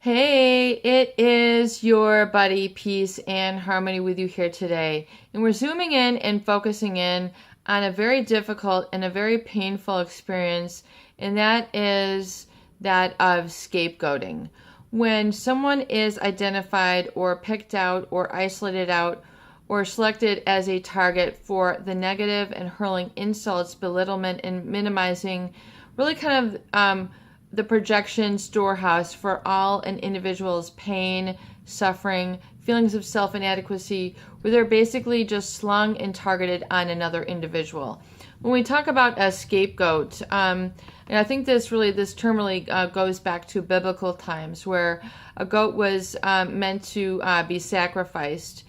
Hey, it is your buddy Peace and Harmony with you here today. And we're zooming in and focusing in on a very difficult and a very painful experience, and that is that of scapegoating. When someone is identified or picked out or isolated out or selected as a target for the negative and hurling insults, belittlement, and minimizing really kind of the projection storehouse for all an individual's pain, suffering, feelings of self-inadequacy, where they're basically just slung and targeted on another individual. When we talk about a scapegoat, and I think this term really goes back to biblical times, where a goat was meant to be sacrificed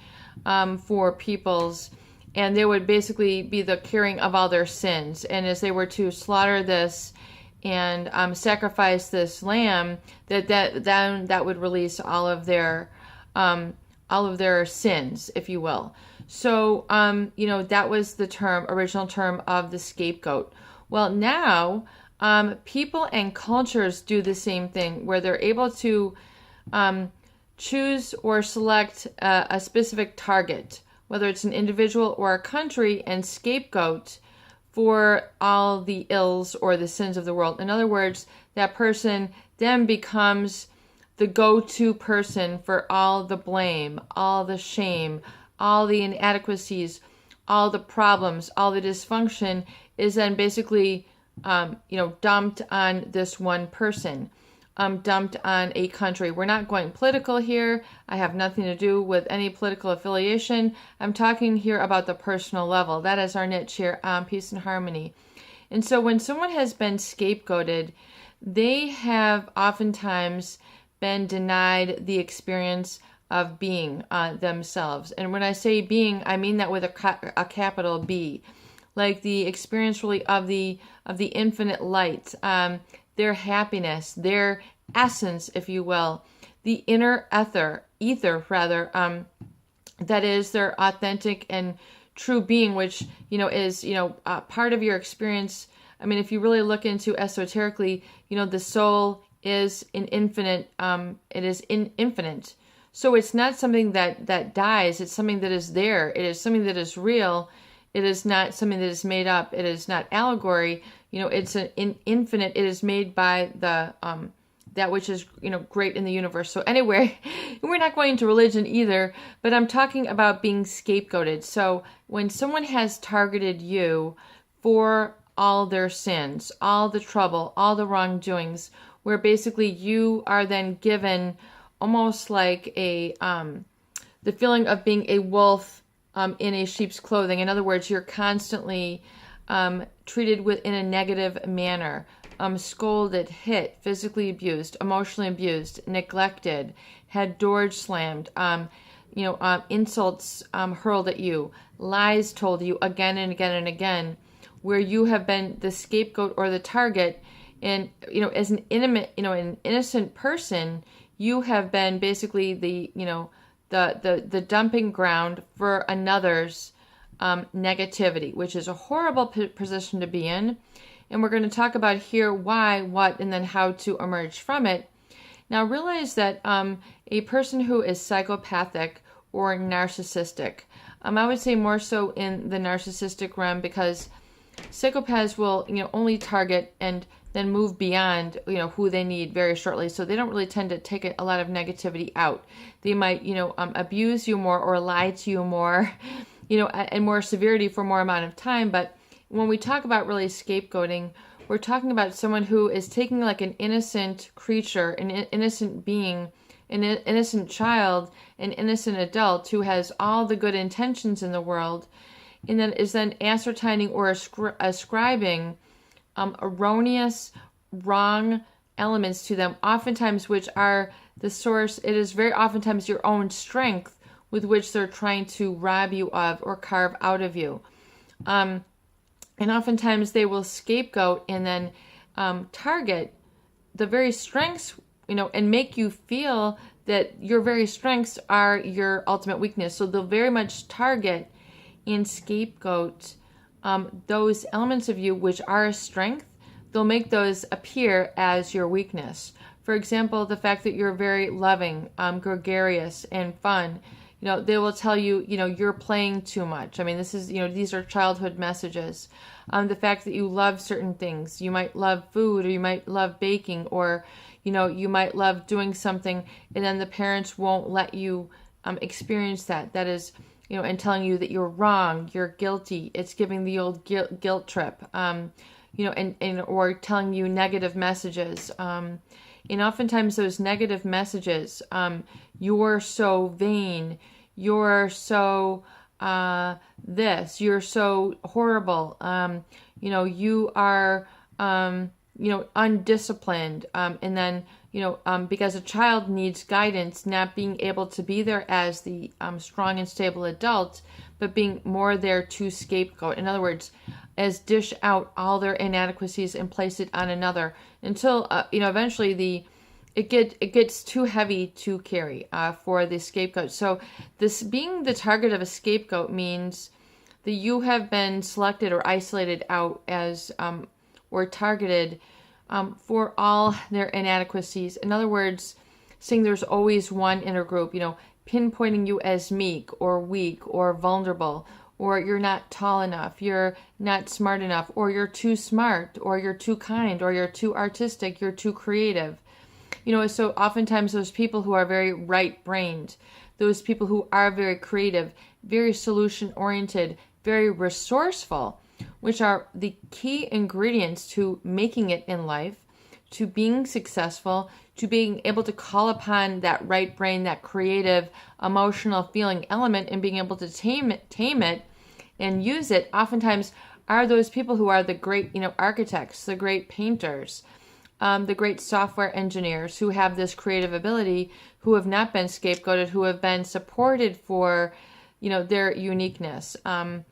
for peoples, and they would basically be the carrying of all their sins. And as they were to slaughter this and sacrifice this lamb, that would release all of their sins, if you will. So that was the original term of the scapegoat. Well, now people and cultures do the same thing, where they're able to choose or select a specific target, whether it's an individual or a country, and scapegoat for all the ills or the sins of the world. In other words, that person then becomes the go-to person for all the blame, all the shame, all the inadequacies, all the problems, all the dysfunction is then basically, dumped on this one person. Dumped on a country. We're not going political here. I have nothing to do with any political affiliation. I'm talking here about the personal level. That is our niche here, Peace and Harmony. And so when someone has been scapegoated, they have oftentimes been denied the experience of being themselves. And when I say being, I mean that with a capital B, like the experience really of the infinite light. Their happiness, their essence, if you will, the inner ether, that is their authentic and true being, which, is, part of your experience. I mean, if you really look into esoterically, the soul is an infinite, it is infinite. So it's not something that dies. It's something that is there. It is something that is real. It is not something that is made up. It is not allegory. It's an infinite. It is made by the that which is great in the universe. So anyway, we're not going into religion either, but I'm talking about being scapegoated. So when someone has targeted you for all their sins, all the trouble, all the wrongdoings, where basically you are then given almost like the feeling of being a wolf in a sheep's clothing. In other words, you're constantly treated in a negative manner, scolded, hit, physically abused, emotionally abused, neglected, had doors slammed, insults hurled at you, lies told you again and again and again, where you have been the scapegoat or the target. And as an an innocent person, you have been basically the dumping ground for another's negativity, which is a horrible position to be in. And we're going to talk about here why, what, and then how to emerge from it. Now realize that a person who is psychopathic or narcissistic, I would say more so in the narcissistic realm, because psychopaths will only target and then move beyond who they need very shortly. So they don't really tend to take a lot of negativity out. They might abuse you more or lie to you more, and more severity for more amount of time. But when we talk about really scapegoating, we're talking about someone who is taking like an innocent creature, an innocent being, an innocent child, an innocent adult who has all the good intentions in the world, and then is then ascertaining or ascribing erroneous, wrong elements to them, oftentimes which are the source. It is very oftentimes your own strength with which they're trying to rob you of or carve out of you. And oftentimes they will scapegoat and then target the very strengths, and make you feel that your very strengths are your ultimate weakness. So they'll very much target and scapegoat those elements of you which are a strength. They'll make those appear as your weakness. For example, the fact that you're very loving, gregarious, and fun. They will tell you, you're playing too much. I mean, this is, these are childhood messages. The fact that you love certain things. You might love food, or you might love baking, or, you might love doing something, and then the parents won't let you experience that. That is, and telling you that you're wrong, you're guilty. It's giving the old guilt trip, and or telling you negative messages. And oftentimes those negative messages, you're so vain, you're so this, you're so horrible, you are, undisciplined. And then, because a child needs guidance, not being able to be there as the strong and stable adult, but being more there to scapegoat. In other words, as dish out all their inadequacies and place it on another until, eventually it gets too heavy to carry for the scapegoat. So this being the target of a scapegoat means that you have been selected or isolated out as or targeted for all their inadequacies. In other words, saying there's always one in a group, pinpointing you as meek or weak or vulnerable, or you're not tall enough, you're not smart enough, or you're too smart, or you're too kind, or you're too artistic, you're too creative. So oftentimes those people who are very right-brained, those people who are very creative, very solution-oriented, very resourceful, which are the key ingredients to making it in life, to being successful, to being able to call upon that right brain, that creative, emotional feeling element, and being able to tame it and use it, oftentimes are those people who are the great, architects, the great painters, the great software engineers who have this creative ability, who have not been scapegoated, who have been supported for, their uniqueness. And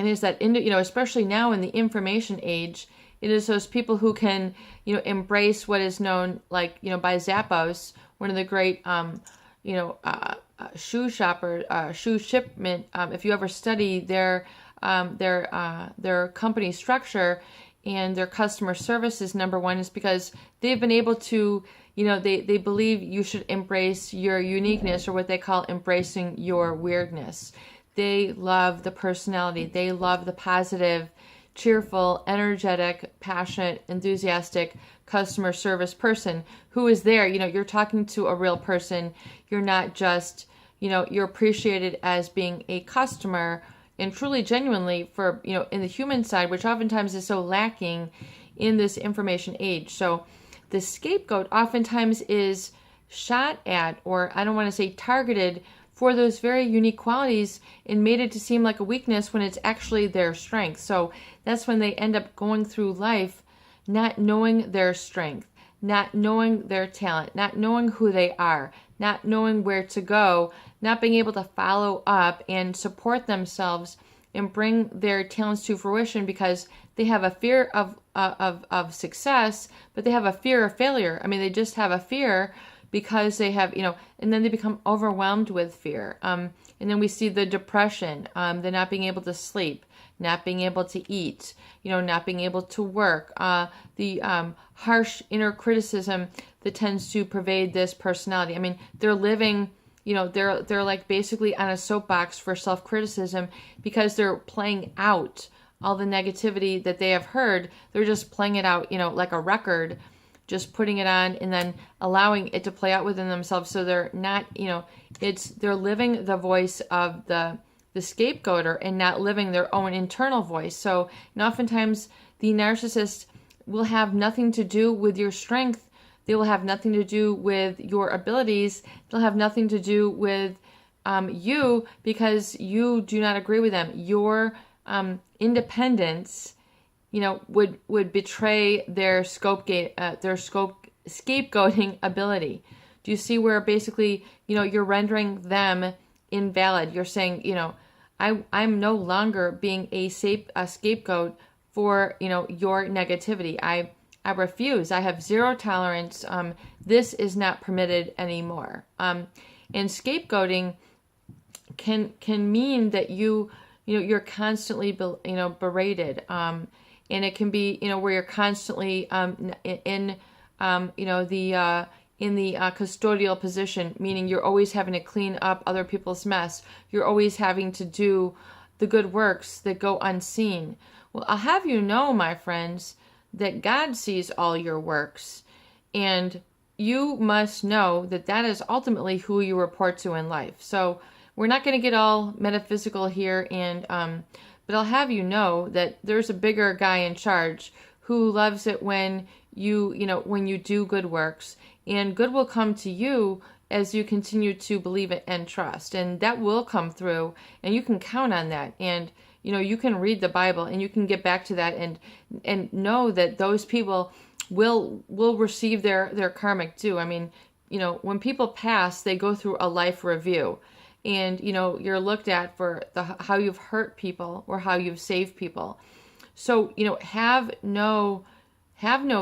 is that, especially now in the information age, it is those people who can, embrace what is known, like, by Zappos, one of the great, shoe shipment. If you ever study their company structure and their customer service is number one, is because they've been able to, they believe you should embrace your uniqueness, or what they call embracing your weirdness. They love the personality. They love the positive, cheerful, energetic, passionate, enthusiastic customer service person who is there. You're talking to a real person. You're not just, you're appreciated as being a customer, and truly, genuinely for, in the human side, which oftentimes is so lacking in this information age. So the scapegoat oftentimes is shot at, or I don't want to say targeted, for those very unique qualities and made it to seem like a weakness when it's actually their strength. So that's when they end up going through life not knowing their strength, not knowing their talent, not knowing who they are, not knowing where to go, not being able to follow up and support themselves and bring their talents to fruition because they have a fear of success, but they have a fear of failure. I mean, they just have a fear because they have, and then they become overwhelmed with fear. And then we see the depression, the not being able to sleep, not being able to eat, not being able to work, the harsh inner criticism that tends to pervade this personality. I mean, they're living, they're like basically on a soapbox for self-criticism because they're playing out all the negativity that they have heard. They're just playing it out, like a record, just putting it on and then allowing it to play out within themselves. So they're not, they're living the voice of the scapegoater and not living their own internal voice. So, and oftentimes the narcissist will have nothing to do with your strength. They will have nothing to do with your abilities. They'll have nothing to do with you because you do not agree with them. Your independence, would betray their scapegoating ability. Do you see where basically, you're rendering them invalid? You're saying, I'm no longer being a scapegoat for, your negativity. I refuse. I have zero tolerance. This is not permitted anymore. And scapegoating can mean that you're constantly, berated. And it can be, where you're constantly in in the custodial position, meaning you're always having to clean up other people's mess. You're always having to do the good works that go unseen. Well, I'll have you know, my friends, that God sees all your works, and you must know that that is ultimately who you report to in life. So we're not going to get all metaphysical here, but I'll have you know that there's a bigger guy in charge who loves it when when you do good works, and good will come to you as you continue to believe it and trust, and that will come through, and you can count on that. And you can read the Bible and you can get back to that and know that those people will receive their karmic due. I mean, when people pass, they go through a life review, and you're looked at for how you've hurt people or how you've saved people. So have no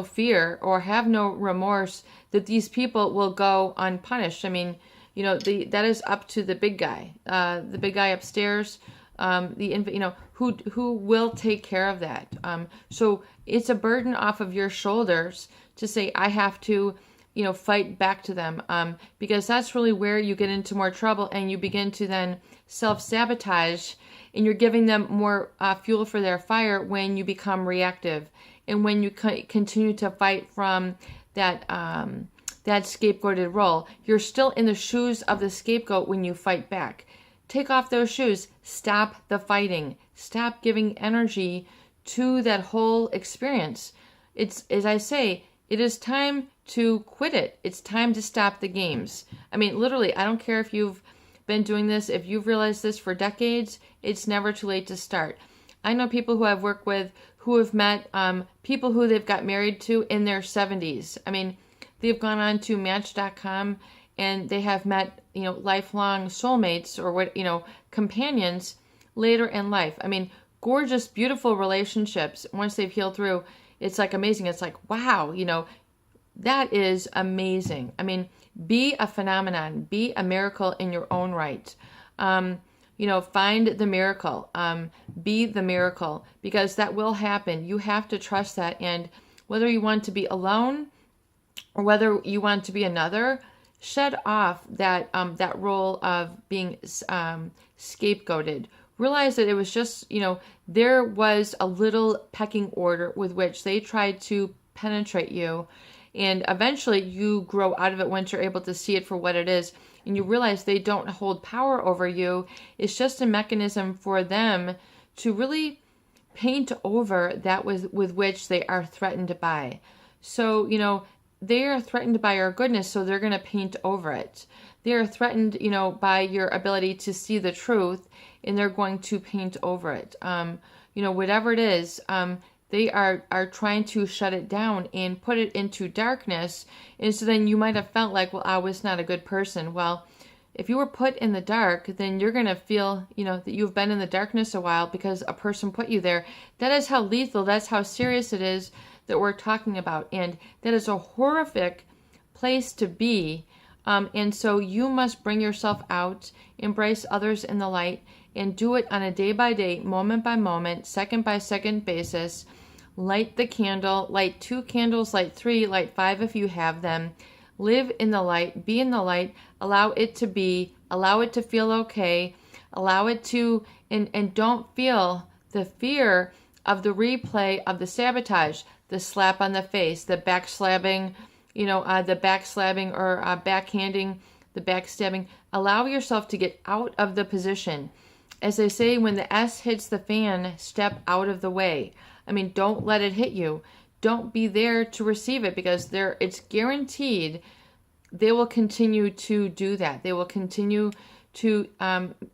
fear or have no remorse that these people will go unpunished. I mean, that is up to the big guy upstairs, who will take care of that. So it's a burden off of your shoulders to say, I have to, fight back to them, because that's really where you get into more trouble, and you begin to then self-sabotage, and you're giving them more fuel for their fire when you become reactive, and when you continue to fight from that scapegoated role. You're still in the shoes of the scapegoat when you fight back. Take off those shoes. Stop the fighting. Stop giving energy to that whole experience. It's, as I say, it is time to quit it. It's time to stop the games. I mean, literally, I don't care if you've been doing this, if you've realized this for decades, it's never too late to start. I know people who I've worked with who have met people who they've got married to in their 70s. I mean, they've gone on to Match.com and they have met, lifelong soulmates or companions later in life. I mean, gorgeous, beautiful relationships. Once they've healed through, it's like amazing. It's like, wow, that is amazing. I mean, be a phenomenon, be a miracle in your own right. Find the miracle, be the miracle, because that will happen. You have to trust that. And whether you want to be alone or whether you want to be another, shed off that role of being scapegoated. Realize that it was just, there was a little pecking order with which they tried to penetrate you. And eventually you grow out of it once you're able to see it for what it is. And you realize they don't hold power over you. It's just a mechanism for them to really paint over that with which they are threatened by. So, they are threatened by your goodness, so they're going to paint over it. They are threatened, by your ability to see the truth, and they're going to paint over it. Whatever it is, they are trying to shut it down and put it into darkness. And so then you might have felt like, well, I was not a good person. Well, if you were put in the dark, then you're going to feel, that you've been in the darkness a while because a person put you there. That is how lethal, that's how serious it is that we're talking about. And that is a horrific place to be. And so you must bring yourself out, embrace others in the light, and do it on a day-by-day, moment-by-moment, second-by-second basis. Light the candle, light 2 candles, light 3, light 5 if you have them. Live in the light, be in the light, allow it to be, allow it to feel okay, allow it to, and don't feel the fear of the replay of the sabotage, the slap on the face, the backslabbing, the backslabbing or backhanding, the backstabbing. Allow yourself to get out of the position. As they say, when the S hits the fan, step out of the way. I mean, don't let it hit you. Don't be there to receive it, because it's guaranteed they will continue to do that. They will continue to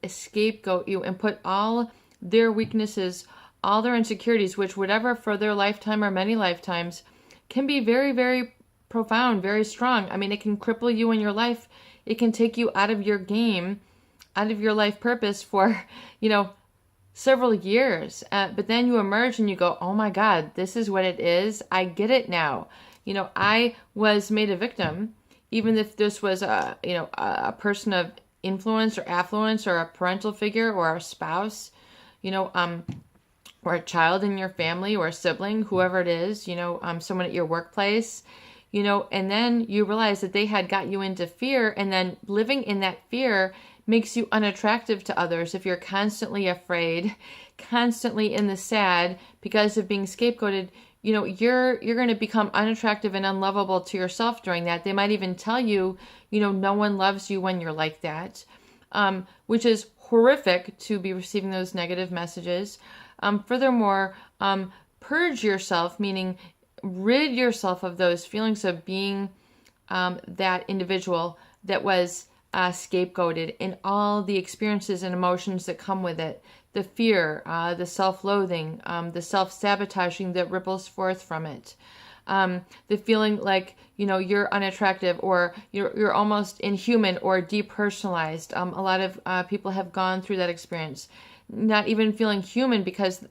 scapegoat you and put all their weaknesses, all their insecurities, which whatever for their lifetime or many lifetimes, can be very, very profound, very strong. I mean, it can cripple you in your life. It can take you out of your game, out of your life purpose for, several years. But then you emerge and you go, oh my God, this is what it is. I get it now. I was made a victim, even if this was a person of influence or affluence or a parental figure or a spouse, or a child in your family or a sibling, whoever it is, someone at your workplace. and then you realize that they had got you into fear, and then living in that fear makes you unattractive to others. If you're constantly afraid, constantly in the sad because of being scapegoated, you're going to become unattractive and unlovable to yourself during that. They might even tell you, no one loves you when you're like that, which is horrific to be receiving those negative messages. Furthermore, purge yourself, meaning rid yourself of those feelings of being that individual that was scapegoated, and all the experiences and emotions that come with it. The fear, the self-loathing, the self-sabotaging that ripples forth from it. The feeling like, you're unattractive, or you're almost inhuman or depersonalized. A lot of people have gone through that experience. Not even feeling human because,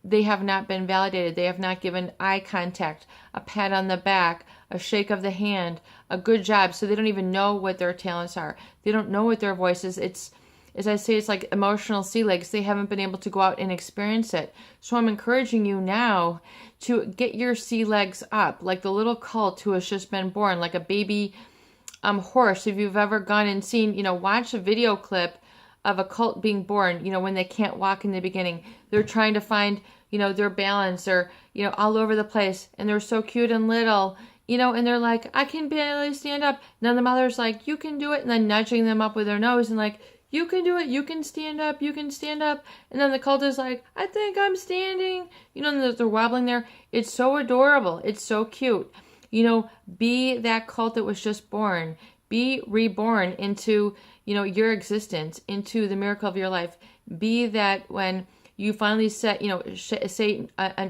they have not been validated. They have not given eye contact, a pat on the back, a shake of the hand, a good job. So they don't even know what their talents are. They don't know what their voice is. It's, as I say, it's like emotional sea legs. They haven't been able to go out and experience it. So I'm encouraging you now to get your sea legs up, like the little colt who has just been born, like a baby horse. If you've ever gone and seen, watch a video clip of a colt being born, when they can't walk in the beginning. They're trying to find, their balance, or, all over the place. And they're so cute and little, and they're like, I can barely stand up. And then the mother's like, you can do it. And then nudging them up with their nose and like, you can do it. You can stand up. You can stand up. And then the colt is like, I think I'm standing. And they're wobbling there. It's so adorable. It's so cute. Be that colt that was just born. Be reborn into, your existence, into the miracle of your life. Be that when you finally say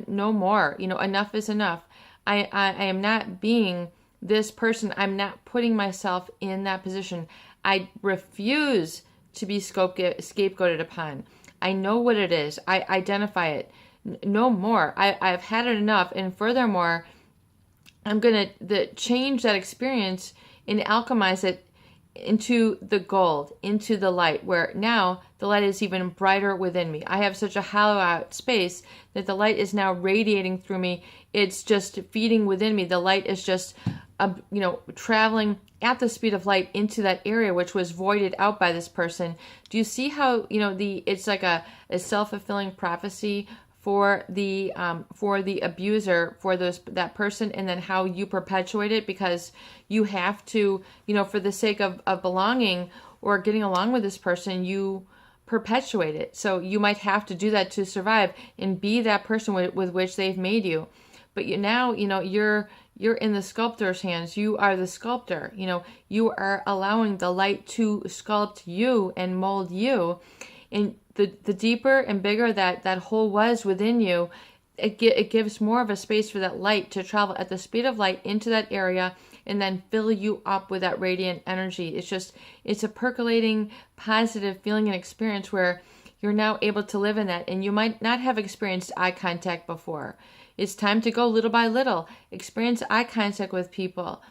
no more, enough is enough. I am not being this person. I'm not putting myself in that position. I refuse to be scapegoated upon. I know what it is. I identify it. No more. I've had it enough. And furthermore, I'm going to change that experience and alchemize it into the gold, into the light, where now the light is even brighter within me. I have such a hollow out space that the light is now radiating through me. It's just feeding within me. The light is just, traveling at the speed of light into that area which was voided out by this person. Do you see how, it's like a self-fulfilling prophecy for the abuser, for that person, and then how you perpetuate it, because you have to, for the sake of belonging or getting along with this person, you perpetuate it. So you might have to do that to survive and be that person with which they've made you. But you're in the sculptor's hands. You are the sculptor. You are allowing the light to sculpt you and mold you. And the deeper and bigger that hole was within you, it gives more of a space for that light to travel at the speed of light into that area and then fill you up with that radiant energy. It's a percolating, positive feeling and experience where you're now able to live in that. And you might not have experienced eye contact before. It's time to go little by little. Experience eye contact with people.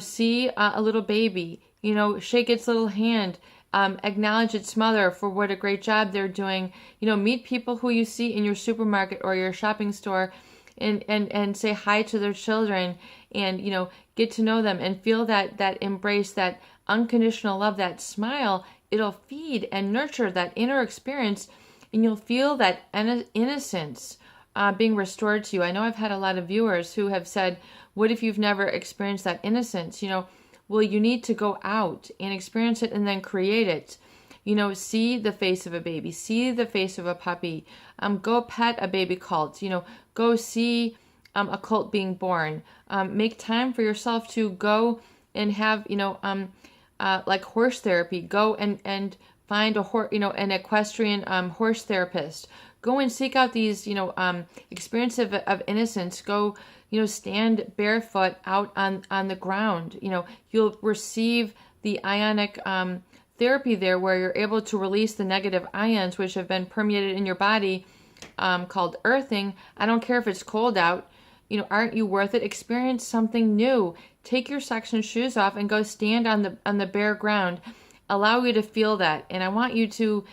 See a little baby, shake its little hand. Acknowledge its mother for what a great job they're doing. Meet people who you see in your supermarket or your shopping store and say hi to their children, and, get to know them and feel that embrace, that unconditional love, that smile. It'll feed and nurture that inner experience, and you'll feel that innocence being restored to you. I know I've had a lot of viewers who have said, what if you've never experienced that innocence? Well, you need to go out and experience it and then create it. See the face of a baby, see the face of a puppy, go pet a baby colt, go see a colt being born, make time for yourself to go and have, like horse therapy, go and find an equestrian horse therapist, go and seek out these, experiences of innocence, go, stand barefoot out on the ground. You'll receive the ionic therapy there, where you're able to release the negative ions which have been permeated in your body, called earthing. I don't care if it's cold out. Aren't you worth it? Experience something new. Take your socks and shoes off and go stand on the bare ground. Allow you to feel that. And I want you to,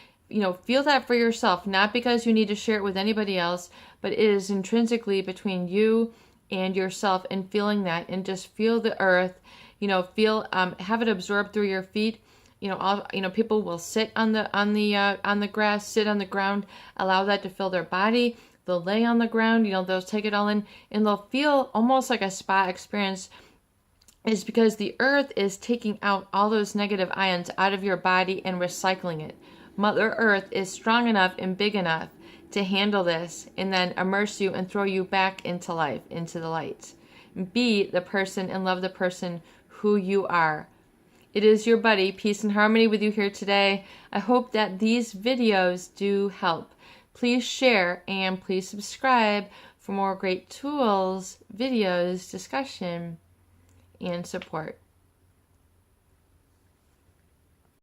feel that for yourself, not because you need to share it with anybody else, but it is intrinsically between you and yourself and feeling that, and just feel the earth, have it absorb through your feet. People will sit on the grass, sit on the ground, allow that to fill their body. They'll lay on the ground, they'll take it all in, and they'll feel almost like a spa experience. Is because the earth is taking out all those negative ions out of your body and recycling it. Mother Earth is strong enough and big enough to handle this and then immerse you and throw you back into life, into the light. Be the person and love the person who you are. It is your buddy, Peace and Harmony, with you here today. I hope that these videos do help. Please share and please subscribe for more great tools, videos, discussion, and support.